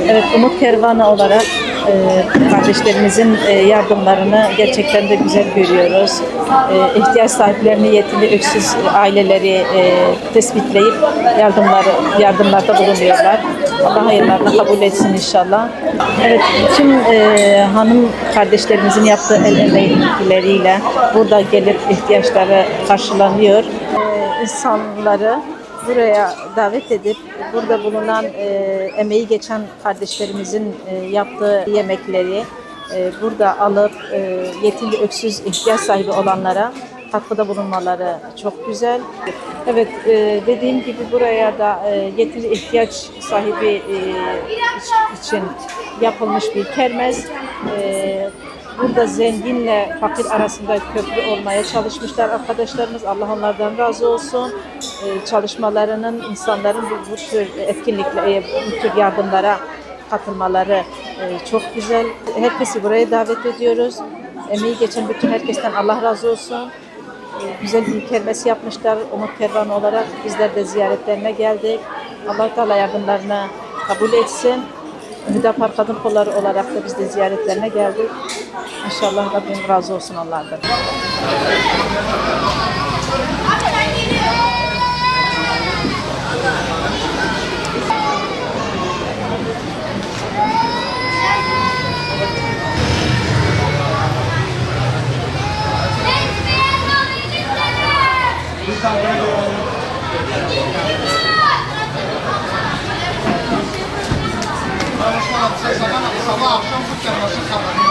Evet, Umut Kervanı olarak kardeşlerimizin yardımlarını gerçekten de güzel görüyoruz. İhtiyaç sahiplerini, yetimli, öksüz aileleri tespitleyip yardımlarda bulunuyorlar. Allah hayırlarını kabul etsin inşallah. Evet, tüm hanım kardeşlerimizin yaptığı el emekleriyle burada gelip ihtiyaçları karşılanıyor. İnsanları buraya davet edip burada bulunan emeği geçen kardeşlerimizin yaptığı yemekleri burada alıp yetimli, öksüz, ihtiyaç sahibi olanlara katkıda bulunmaları çok güzel. Evet, dediğim gibi buraya da yetimli, ihtiyaç sahibi için yapılmış bir kermes. Burada zenginle fakir arasında köprü olmaya çalışmışlar arkadaşlarımız. Allah onlardan razı olsun. Çalışmalarının, insanların bu tür etkinlikle, bu tür yardımlara katılmaları çok güzel. Herkesi buraya davet ediyoruz. Emeği geçen bütün herkesten Allah razı olsun. Güzel bir kermes yapmışlar Umut Kervanı olarak. Bizler de ziyaretlerine geldik. Allah Teala yardımlarını kabul etsin. Hüdapar Kadın Kolları olarak da biz de ziyaretlerine geldik. İnşallah Rabbim razı olsun onlardan. Sabah akşam bu kerması kapanıyor.